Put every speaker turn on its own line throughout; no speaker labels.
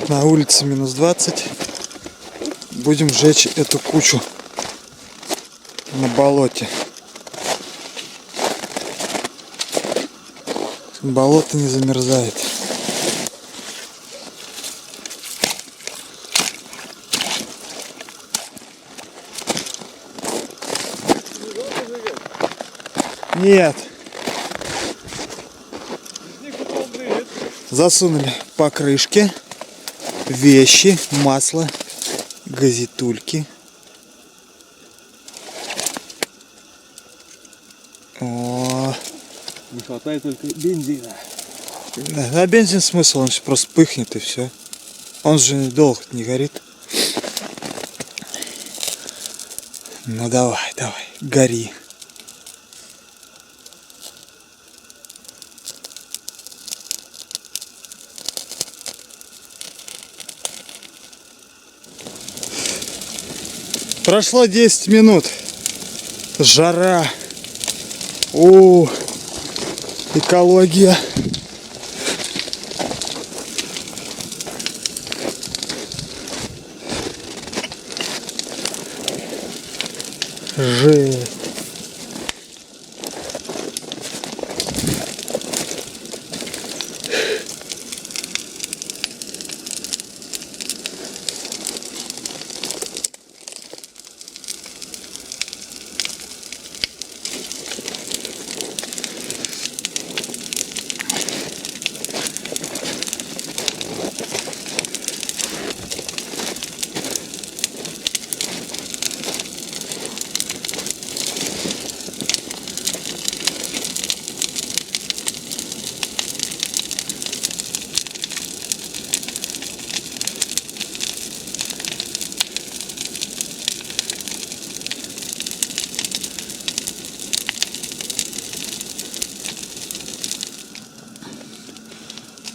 На улице минус 20. Будем жечь эту кучу на болоте. Болото не замерзает. Нет. Засунули покрышки, вещи, масло, газетульки. О.
Не хватает только бензина.
Да, а бензин смысл, он просто пыхнет и все. Он же долго не горит. Ну давай, гори. Прошло 10 минут. Жара. Экология. Жесть.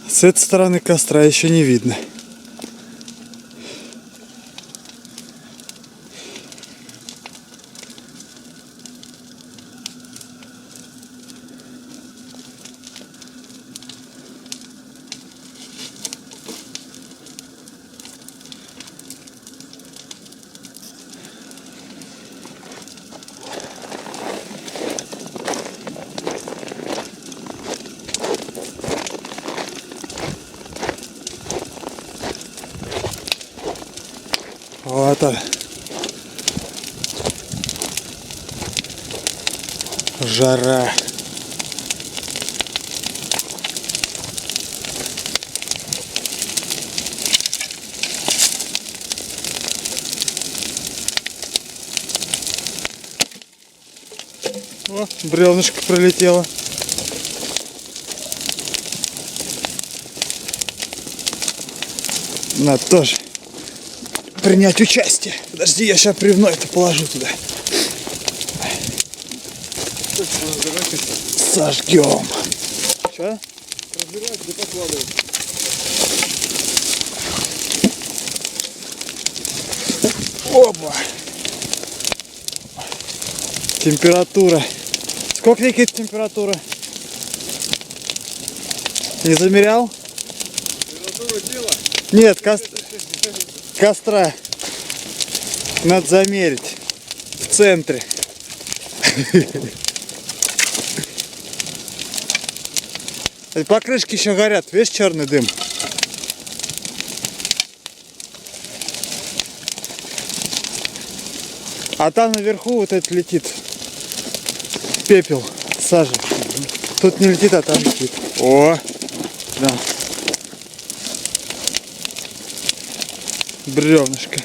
С этой стороны костра еще не видно. Вот он. Жара. О, бревнышко пролетело. Надо тоже принять участие. Подожди, я сейчас бревно это положу туда. Сожгем. Че?
Разбирать, да покладывать.
Опа! Температура. Сколько, Никита, температура? Не замерял?
Температура тела?
Нет, костра. Надо замерить. В центре. Покрышки еще горят. Видишь, черный дым? А там наверху вот это летит. Пепел, сажа. Тут не летит, а там летит. О, да. Бревнышко.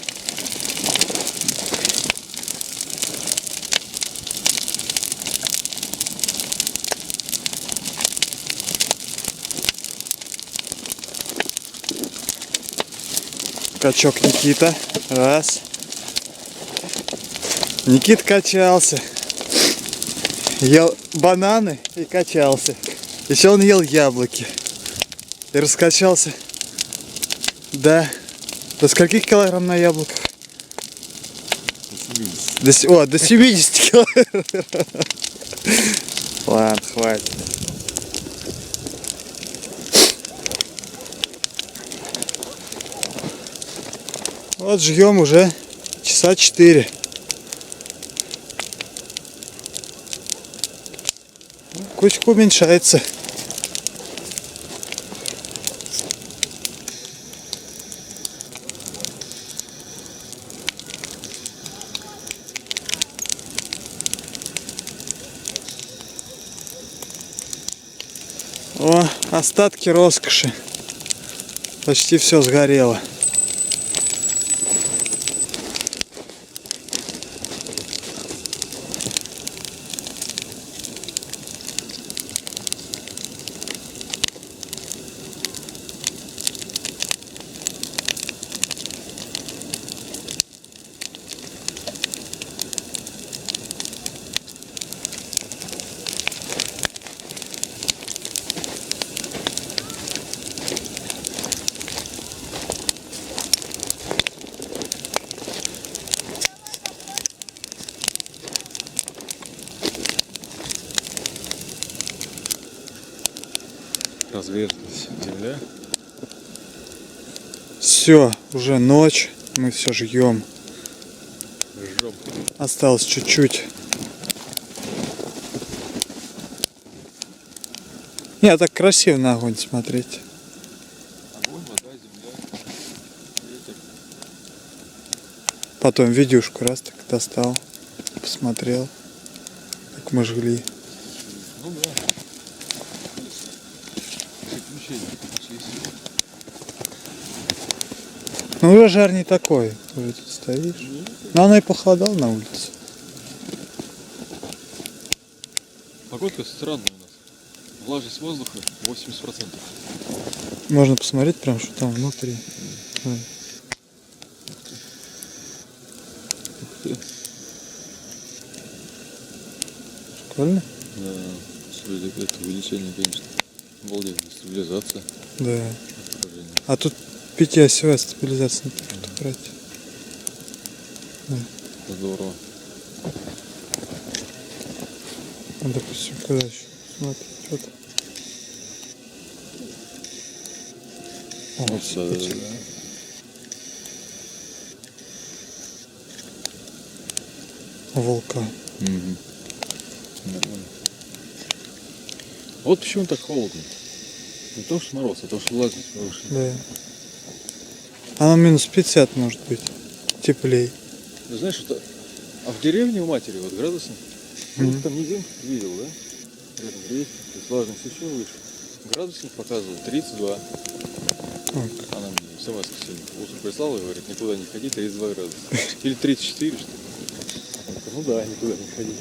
Качок Никита. Раз. Никит качался. Ел бананы и качался. Еще он ел яблоки. И раскачался. Да. До скольких килограмм на яблоках? До 70 килограмм. Ладно, хватит. Вот жгем уже часа 4. Кучка уменьшается. О, остатки роскоши. Почти все сгорело.
Разверзлась земля.
Все, уже ночь. Мы все жгем.
Жжем.
Осталось чуть-чуть. Не, так красиво на огонь смотреть.
Огонь, вода, земля. Ветер.
Потом видюшку раз так достал. Посмотрел, как мы жгли.
Ну да. Приключения начались.
Ну уже жар не такой. Уже тут стоишь. Но оно и похолодало на улице.
Погодка странная у нас. Влажность воздуха 80%.
Можно посмотреть прям, что там внутри. Прикольно?
Да. Это увеличение, конечно. Обалдеть. Стабилизация.
Да.
Отражение.
А тут пятиосевая стабилизация на фотоаппарате.
Здорово.
Ну, допустим, куда еще? Смотри, что там. О,
Вот,
всё
да,
потекло.
да.
Вулкан.
Угу. Нормально. Вот почему так холодно. Не то, что мороз, а то, что влажность повышена.
Да. Оно минус 50 может быть. Теплей.
Ну, знаешь, это... А в деревне у матери вот градусник?
Мгм.
Там нигде видел, да? Рядом есть. То есть влажность еще выше. Градусник показывал 32.
Так.
Она мне смс сегодня утром прислала и говорит, никуда не ходи, 32 градуса. Или 34, что ли. Ну да, никуда не ходи.